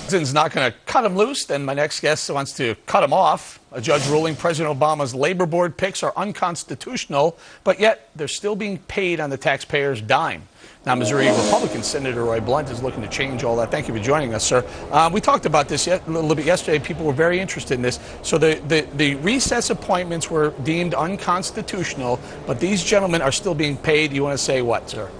President's not going to cut him loose, then my next guest wants to cut him off. A judge ruling President Obama's labor board picks are unconstitutional, but yet they're still being paid on the taxpayer's dime. Now, Missouri Republican Senator Roy Blunt is looking to change all that. Thank you for joining us, sir. We talked about this a little bit yesterday. People were very interested in this. So the recess appointments were deemed unconstitutional, but these gentlemen are still being paid. You want to say what, sir?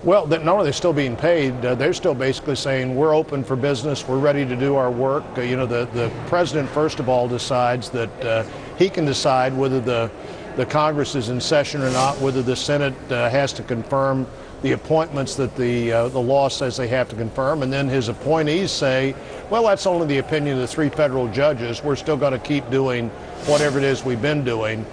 Well, not only are they still being paid, they're still basically saying we're open for business, we're ready to do our work. The president, first of all, decides that he can decide whether the Congress is in session or not, whether the Senate has to confirm the appointments that the law says they have to confirm, and then his appointees say, well, that's only the opinion of the three federal judges. We're still going to keep doing whatever it is we've been doing.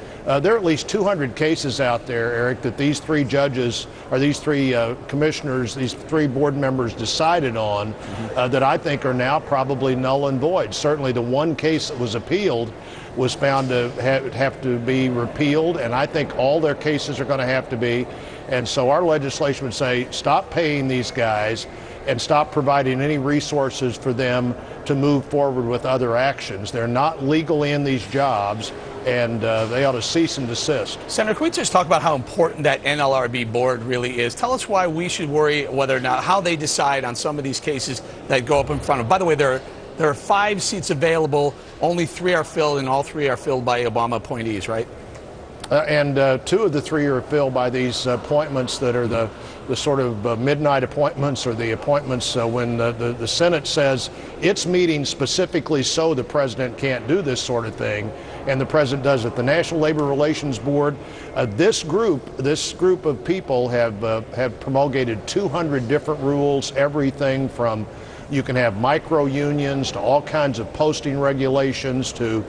There are at least 200 cases out there, Eric, that these three judges, or these three commissioners, these three board members decided on that I think are now probably null and void. Certainly the one case that was appealed was found to have to be repealed, and I think all their cases are going to have to be. And so our legislation would say, stop paying these guys and stop providing any resources for them to move forward with other actions. They're not legally in these jobs, and they ought to cease and desist. Senator, can we just talk about how important that NLRB board really is? Tell us why we should worry whether or not, how they decide on some of these cases that go up in front of. By the way, there are 5 seats available, only 3 are filled, and all 3 are filled by Obama appointees, right? And 2 of the 3 are filled by these appointments that are the sort of midnight appointments, or the appointments when the Senate says it's meeting specifically so the president can't do this sort of thing, and the president does it. The National Labor Relations Board, this group of people have promulgated 200 different rules, everything from you can have micro unions to all kinds of posting regulations to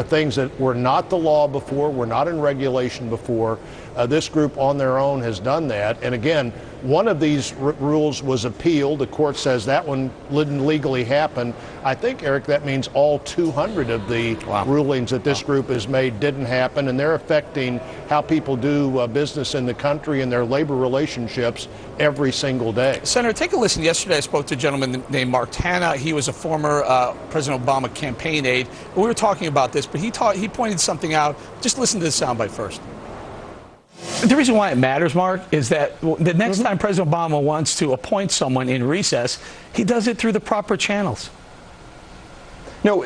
things that were not the law before, were not in regulation before. This group on their own has done that. And again, one of these rules was appealed. The court says that one didn't legally happen. I think, Eric, that means all 200 of the rulings that this group has made didn't happen, and they're affecting how people do business in the country and their labor relationships every single day. Senator, take a listen. Yesterday I spoke to a gentleman named Mark Tanna. He was a former President Obama campaign aide. We were talking about this, but he pointed something out. Just listen to this soundbite first. The reason why it matters, Mark, is that the next time President Obama wants to appoint someone in recess, he does it through the proper channels. No,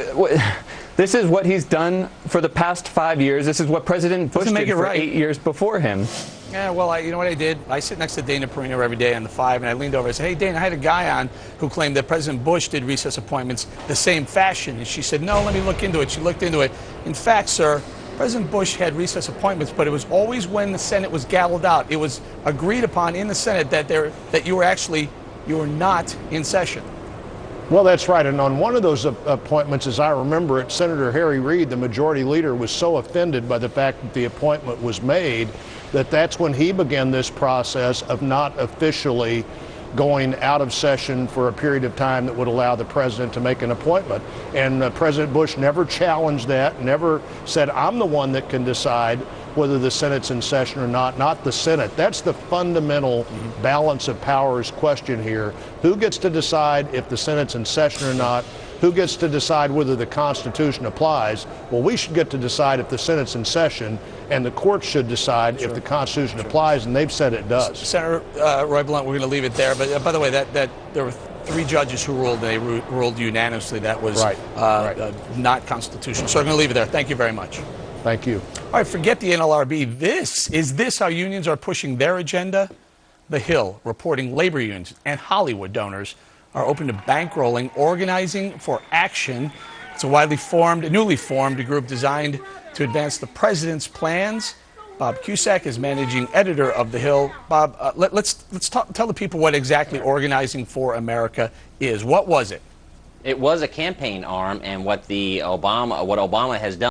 this is what he's done for the past 5 years. This is what President Bush did for 8 years before him. Yeah, well, you know what I did? I sit next to Dana Perino every day on the 5, and I leaned over and said, hey, Dana, I had a guy on who claimed that President Bush did recess appointments the same fashion. And she said, no, let me look into it. She looked into it. In fact, sir, President Bush had recess appointments, but it was always when the Senate was gavelled out. It was agreed upon in the Senate that you were not in session. Well, that's right. And on one of those appointments, as I remember it, Senator Harry Reid, the majority leader, was so offended by the fact that the appointment was made that's when he began this process of not officially going out of session for a period of time that would allow the president to make an appointment. And President Bush never challenged that, never said, I'm the one that can decide whether the Senate's in session or not the Senate. That's the fundamental balance of powers question here. Who gets to decide if the Senate's in session or not? Who gets to decide whether the Constitution applies? Well, we should get to decide if the Senate's in session, and the courts should decide if the Constitution applies, and they've said it does. Senator Roy Blunt, we're going to leave it there. But by the way, that there were 3 judges who ruled, and they ruled unanimously that was not constitutional. So we're going to leave it there. Thank you very much. Thank you. All right, forget the NLRB. Is this how unions are pushing their agenda? The Hill reporting labor unions and Hollywood donors are open to bankrolling Organizing for Action. It's a newly formed group designed to advance the president's plans. Bob Cusack is managing editor of The Hill. Bob, let's tell the people what exactly Organizing for America is. What was it? It was a campaign arm, and what Obama has done